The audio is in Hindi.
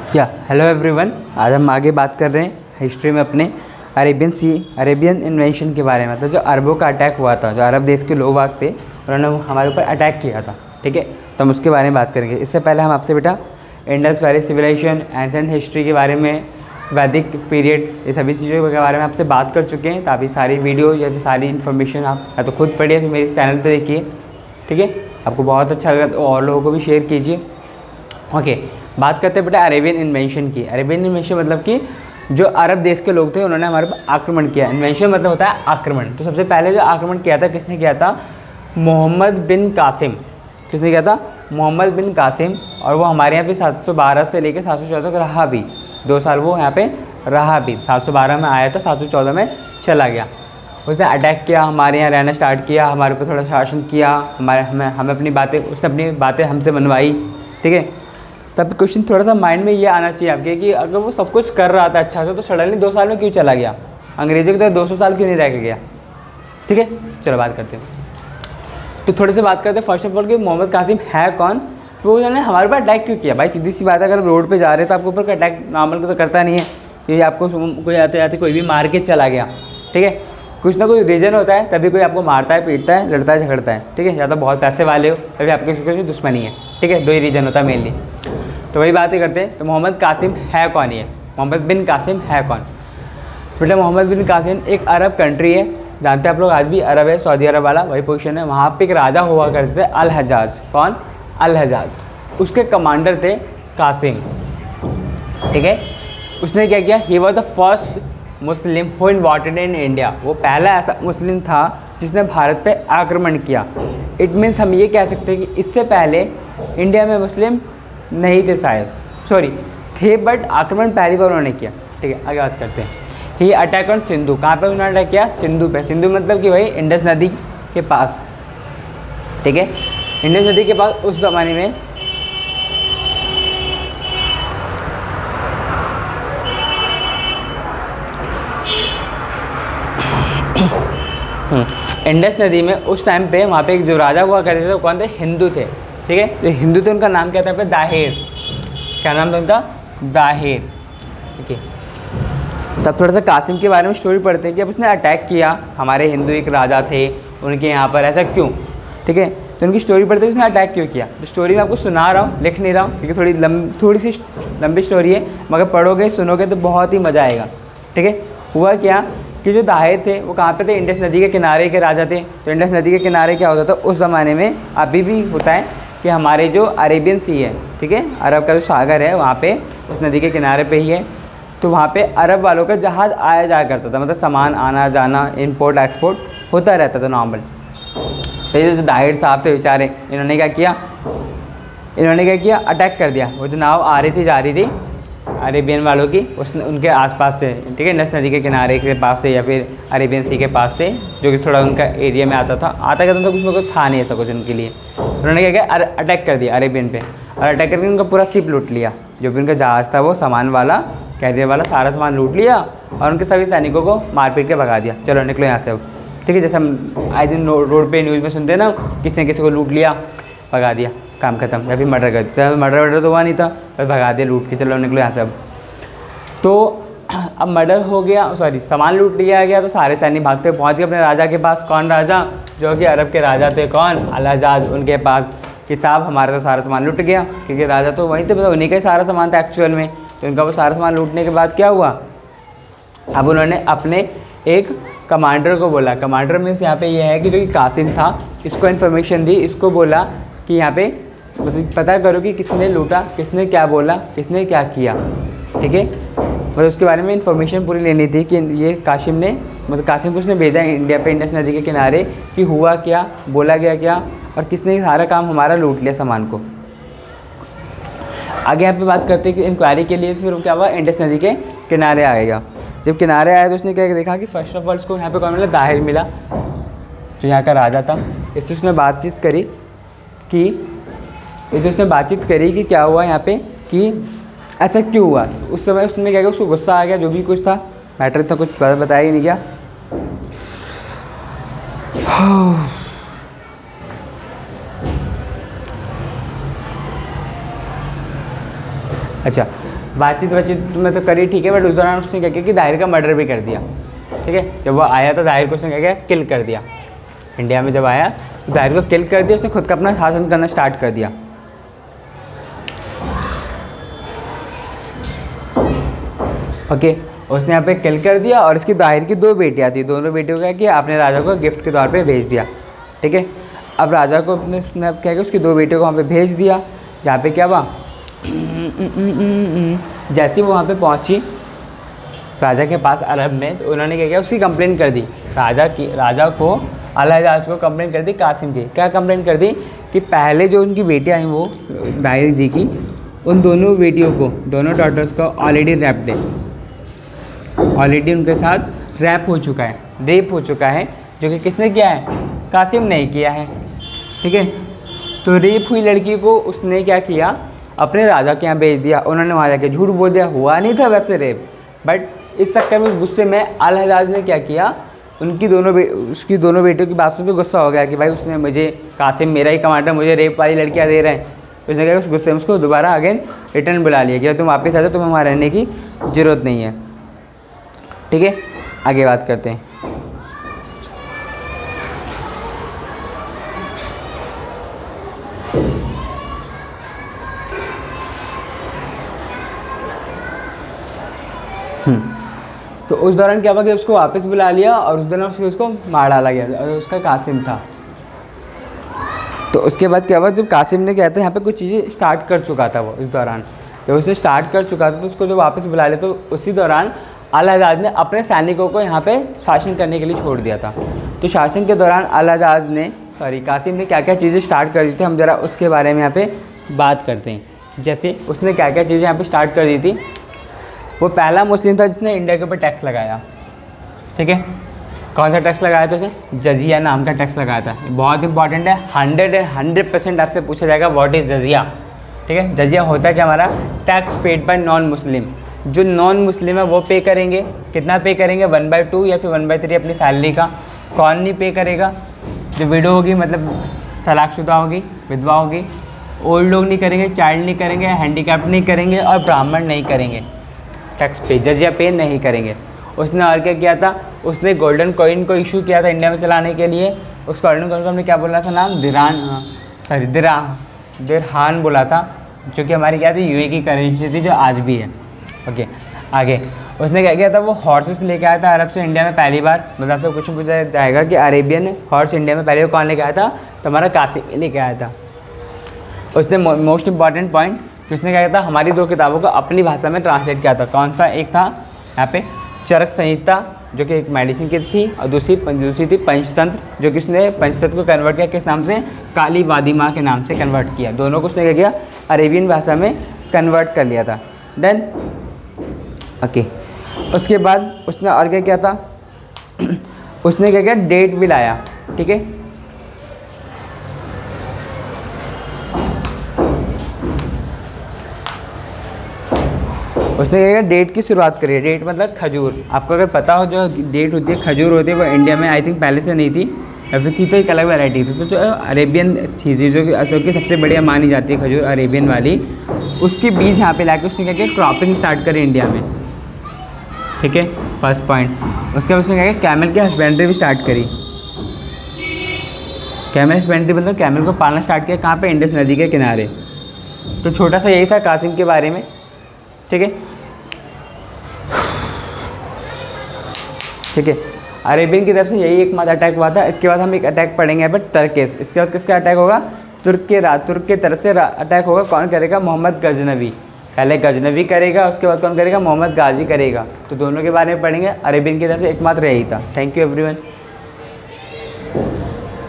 Hello everyone. आज हम आगे बात कर रहे हैं हिस्ट्री में अपने अरेबियन इन्वेंशन के बारे में। मतलब जो अरबों का अटैक हुआ था, जो अरब देश के लोग थे उन्होंने हमारे ऊपर अटैक किया था, ठीक है। तो हम उसके बारे में बात करेंगे। इससे पहले हम आपसे बेटा Indus valley civilization, ancient history के बारे में, वैदिक पीरियड, ये सभी चीज़ों के बारे में आपसे बात कर चुके हैं। तो अभी सारी वीडियो या फिर सारी इन्फॉर्मेशन आप या तो खुद पढ़िए फिर मेरे चैनल पर देखिए, ठीक है। आपको बहुत अच्छा लगा तो और लोगों को भी शेयर कीजिए। ओके, बात करते हैं बेटा अरेबियन इन्वेंशन की। अरेबियन इन्वेंशन मतलब कि जो अरब देश के लोग थे उन्होंने हमारे पर आक्रमण किया। इन्वेंशन मतलब होता है आक्रमण। तो सबसे पहले जो आक्रमण किया था किसने किया था? मोहम्मद बिन कासिम। किसने किया था? मोहम्मद बिन कासिम। और वो हमारे यहाँ पे 712 से लेकर 714 तक रहा भी। 2 साल वो यहाँ पे रहा भी। 712 में आया था, 714 में चला गया। उसने अटैक किया, हमारे यहाँ रहना स्टार्ट किया, हमारे ऊपर थोड़ा शासन किया, हमें अपनी बातें, उसने अपनी बातें हमसे मनवाई, ठीक है। तब क्वेश्चन थोड़ा सा माइंड में ये आना चाहिए आपके कि अगर वो सब कुछ कर रहा था अच्छा से तो सडनली 2 साल में क्यों चला गया? अंग्रेज़ों की तरह 200 साल क्यों नहीं रह के गया? ठीक है, चलो बात करते हैं। तो थोड़े से बात करते हैं फर्स्ट ऑफ ऑल कि मोहम्मद कासिम है कौन, फिर उन्होंने हमारे ऊपर अटैक क्यों किया। भाई सीधी सी बात है, अगर रोड पर जा रहे तो आपके ऊपर अटैक नॉर्मल तो करता नहीं है कि आपको कोई आते आते कोई भी मार के चला गया, ठीक है। कुछ ना कोई रीज़न होता है तभी कोई आपको मारता है, पीटता है, लड़ता है, झगड़ता है, ठीक है। या तो बहुत पैसे वाले हो तभी आपके किसी दुश्मनी है, ठीक है। 2 ही रीज़न होता है मेनली। तो वही बातें करते हैं। तो मोहम्मद कासिम है कौन? ये मोहम्मद बिन कासिम है कौन? बेटा मोहम्मद बिन कासिम एक अरब कंट्री है, जानते हैं आप लोग, आज भी अरब है, सऊदी अरब वाला वही पोजीशन है। वहाँ पे एक राजा हुआ करते थे अल हज्जाज। कौन? अल हज्जाज। उसके कमांडर थे कासिम, ठीक है। उसने क्या किया? He was the first Muslim who invited in India. वो पहला ऐसा मुस्लिम था जिसने भारत पे आक्रमण किया। इट मीन्स हम ये कह सकते हैं कि इससे पहले इंडिया में मुस्लिम नहीं थे, शायद सॉरी थे, बट आक्रमण पहली बार उन्होंने किया, ठीक है। आगे बात करते हैं। ही अटैक ऑन सिंधु। कहाँ पे उन्होंने अटैक किया? सिंधु पे। सिंधु मतलब कि भाई इंडस नदी के पास, ठीक है। इंडस नदी के पास उस ज़माने में इंडस नदी में उस टाइम पे वहाँ पे एक जो राजा हुआ करते थे वो कौन थे? हिंदू थे, ठीक है। जो हिंदू थे उनका नाम क्या था? दाहिर। क्या नाम था उनका? दाहिर, ठीक है। तब थोड़ा सा कासिम के बारे में स्टोरी पढ़ते हैं कि अब उसने अटैक किया, हमारे हिंदू एक राजा थे उनके यहाँ पर, ऐसा क्यों, ठीक है। तो उनकी स्टोरी पढ़ते हैं उसने अटैक क्यों किया। तो स्टोरी मैं आपको सुना रहा हूँ, लिख नहीं रहा हूँ क्योंकि थोड़ी सी लंबी स्टोरी है, मगर पढ़ोगे सुनोगे तो बहुत ही मज़ा आएगा, ठीक है। हुआ क्या कि जो दाहिर थे वो कहाँ पे थे? इंडस नदी के किनारे के राजा थे। तो इंडस नदी के किनारे क्या होता था उस ज़माने में, अभी भी होता है कि हमारे जो अरेबियन सी है, ठीक है, अरब का जो सागर है वहाँ पे उस नदी के किनारे पे ही है। तो वहाँ पे अरब वालों का जहाज़ आया जाया करता था, मतलब सामान आना जाना, इंपोर्ट एक्सपोर्ट होता रहता था नॉर्मल। तो ये जो दाहिर साहब थे बेचारे, इन्होंने क्या किया? अटैक कर दिया। वो जो नाव आ रही थी जा रही थी अरेबियन वालों की, उनके आसपास से, ठीक है, इंडस नदी के किनारे के पास से या फिर अरेबियन सी के पास से, जो कि थोड़ा उनका एरिया में आता था कुछ में कुछ था नहीं ऐसा कुछ उनके लिए। उन्होंने क्या किया? अटैक कर दिया अरेबियन पे, और अटैक करके उनका पूरा शिप लूट लिया। जो भी उनका जहाज़ था वो सामान वाला, कैरियर वाला, सारा सामान लूट लिया और उनके सभी सैनिकों को मार पीट के भगा दिया। चलो निकलो यहाँ से अब, ठीक है। जैसे हम आए दिन रोड पे न्यूज़ में सुनते हैं ना, किसी ने किसी को लूट लिया, भगा दिया, काम खत्म, या फिर मर्डर कर दिया। मर्डर तो हुआ नहीं था, बस भगा दिया लूट के, चलो निकलो यहाँ से अब। तो अब मर्डर हो गया, सॉरी सामान लूट लिया गया, तो सारे सैनिक भागते पहुँच गए अपने राजा के पास। कौन राजा? जो कि अरब के राजा थे। कौन? अल हज्जाज। उनके पास कि साहब हमारा तो सारा सामान लूट गया, क्योंकि राजा तो वहीं थे, मतलब उन्हीं का ही सारा सामान था एक्चुअल में। तो उनका वो सारा सामान लूटने के बाद क्या हुआ? अब उन्होंने अपने एक कमांडर को बोला, कमांडर मीन्स यहाँ पे ये है कि जो कि कासिम था, इसको इन्फॉर्मेशन दी, इसको बोला कि यहाँ पे मतलब पता करो कि किसने लूटा, किसने क्या बोला, किसने क्या किया, ठीक है। मतलब उसके बारे में इन्फॉर्मेशन पूरी लेनी थी कि ये कासिम को उसने भेजा इंडिया पे इंडस नदी के किनारे कि हुआ क्या, बोला गया क्या, और किसने सारा काम हमारा लूट लिया सामान को। आगे यहाँ पे बात करते हैं कि इंक्वायरी के लिए फिर क्या हुआ? इंडस नदी के किनारे आएगा। जब किनारे आया तो उसने क्या देखा कि फर्स्ट ऑफ ऑल उसको यहाँ पे कौन मिला? दाहिर मिला, जो यहाँ का राजा था। इससे उसने बातचीत करी कि क्या हुआ यहाँ पे, कि ऐसा क्यों हुआ। उस समय उसने क्या किया? उसको गुस्सा आ गया, जो भी कुछ था, मैटर था, कुछ बताया ही नहीं गया। अच्छा, बातचीत में तो करी ठीक है, बट उस दौरान उसने क्या किया कि दाहिर का मर्डर भी कर दिया। ठीक है, जब वो आया तो दाहिर को उसने क्या किया, किल कर दिया। इंडिया में जब आया तो दाहिर को किल कर दिया, उसने खुद का अपना शासन करना स्टार्ट कर दिया। ओके, उसने यहाँ पे किल कर दिया और इसकी दाहिर की 2 बेटियाँ थी, दोनों बेटियों का किया अपने राजा को गिफ्ट के तौर पे भेज दिया। ठीक है, अब राजा को अपने उसने क्या किया, उसकी 2 बेटियों को वहाँ पे भेज दिया। जहाँ पे क्या हुआ, जैसे वो वहाँ पे पहुँची राजा के पास अरब में, तो उन्होंने क्या किया, उसकी कंप्लेन कर दी राजा को, अल-हज्जाज को कंप्लेन कर दी कासिम की। क्या कंप्लेन कर दी कि पहले जो उनकी बेटियाँ आई वो दाहिर जी की, उन दोनों बेटियों को, दोनों डॉटर्स को ऑलरेडी रैप्ड है, ऑलरेडी उनके साथ रैप हो चुका है, रेप हो चुका है, जो कि किसने किया है, कासिम ने किया है। ठीक है, तो रेप हुई लड़की को उसने क्या किया, अपने राजा के यहाँ भेज दिया। उन्होंने वहाँ जाके झूठ बोल दिया, हुआ नहीं था वैसे रेप, बट इस चक्कर में, उस गुस्से में अल-हज्जाज ने क्या किया, उसकी दोनों बेटियों की बात सुन के गुस्सा हो गया कि भाई उसने मुझे, कासिम मेरा ही कमांडर, मुझे रेप वाली लड़कियाँ दे रहे हैं। उसने क्या, उस गुस्से में उसको दोबारा अगेन रिटर्न बुला लिया कि तुम वापस आ जाओ, तुम्हें वहाँ रहने की ज़रूरत नहीं है। ठीक है, आगे बात करते हैं। तो उस दौरान क्या हुआ कि उसको वापस बुला लिया और उस दौरान फिर उसको मार डाला गया, और उसका कासिम था। तो उसके बाद क्या हुआ, जब कासिम ने कहते हैं यहाँ पे कुछ चीज़ें स्टार्ट कर चुका था वो, इस दौरान जब उसे स्टार्ट कर चुका था तो उसको जो वापस बुला लिया, तो उसी दौरान अल-हज्जाज ने अपने सैनिकों को यहाँ पे शासन करने के लिए छोड़ दिया था। तो शासन के दौरान अल-हज्जाज ने, कासिम ने क्या क्या चीज़ें स्टार्ट कर दी थी, हम ज़रा उसके बारे में यहाँ पे बात करते हैं। जैसे उसने क्या क्या चीज़ें यहाँ पे स्टार्ट कर दी थी, वो पहला मुस्लिम था जिसने इंडिया के ऊपर टैक्स लगाया। ठीक है, कौन सा टैक्स लगाया था उसने, जजिया नाम का टैक्स लगाया था। बहुत इंपॉर्टेंट है, 100% आपसे पूछा जाएगा व्हाट इज़ जजिया। ठीक है, जजिया होता है कि हमारा tax paid by non Muslim, जो नॉन मुस्लिम है वो पे करेंगे। कितना पे करेंगे, 1/2 या फिर 1/3 अपनी सैलरी का। कौन नहीं पे करेगा, जो विडो होगी, मतलब तलाकशुदा होगी, विधवा होगी, ओल्ड लोग नहीं करेंगे, चाइल्ड नहीं करेंगे, हैंडीकैप्ड नहीं करेंगे और ब्राह्मण नहीं करेंगे टैक्स पे, जजिया पे नहीं करेंगे। उसने और क्या किया था, उसने गोल्डन कॉइन को इशू किया था इंडिया में चलाने के लिए। उस गोल्डन कॉइन को हमने क्या बोला था नाम, दिरहान बोला था, जो कि हमारी क्या थी, यूए की करेंसी थी, जो आज भी है। ओके, आगे उसने क्या किया था, वो हॉर्सेस लेके आया था अरब से इंडिया में पहली बार। मतलब आपसे क्वेश्चन पूछा जाएगा कि अरेबियन हॉर्स इंडिया में पहले कौन लेके आया था, तो हमारा कासिम लेके आया था। उसने मोस्ट इंपॉर्टेंट पॉइंट कि उसने क्या किया था, हमारी 2 किताबों को अपनी भाषा में ट्रांसलेट किया था। कौन सा, एक था यहाँ पे चरक संहिता, जो कि एक मेडिसिन की थी, और दूसरी थी पंचतंत्र, जो कि उसने पंचतंत्र को कन्वर्ट किया किस नाम से, काली वादिमा के नाम से कन्वर्ट किया। दोनों को उसने क्या किया, अरेबियन भाषा में कन्वर्ट कर लिया था। देन ओके, उसके बाद उसने और क्या किया था उसने क्या किया, डेट भी लाया। ठीक है, उसने क्या किया, डेट की शुरुआत करी। डेट मतलब खजूर, आपको अगर पता हो जो डेट होती है, खजूर होती है, वो इंडिया में आई थिंक पहले से नहीं थी, या फिर थी तो एक अलग वैरायटी थी। तो जो अरेबियन थी, जो कि असल की सबसे बढ़िया मानी जाती है खजूर अरेबियन वाली, उसके बीज यहाँ पे लाके उसने क्या किया, क्रॉपिंग स्टार्ट करी इंडिया में। ठीक है, फर्स्ट पॉइंट। उसके बाद उसने क्या किया, कैमल की हस्बेंड्री भी स्टार्ट करी। कैमल हस्बेंड्री मतलब कैमल को पालना स्टार्ट किया, कहाँ पे, इंडस नदी के किनारे। तो छोटा सा यही था कासिम के बारे में। ठीक है, ठीक है, अरेबियन की तरफ से यही एकमात्र अटैक हुआ था। इसके बाद हम एक अटैक पढ़ेंगे यहाँ पर टर्किश। इसके बाद किसका अटैक होगा, तुर्क के तरफ से अटैक होगा। कौन करेगा, मोहम्मद गजनवी। पहले गजनवी करेगा, उसके बाद कौन करेगा, मोहम्मद गाजी करेगा। तो दोनों के बारे में पढ़ेंगे। अरेबियन की तरफ से एकमात्र यही था। Thank you everyone.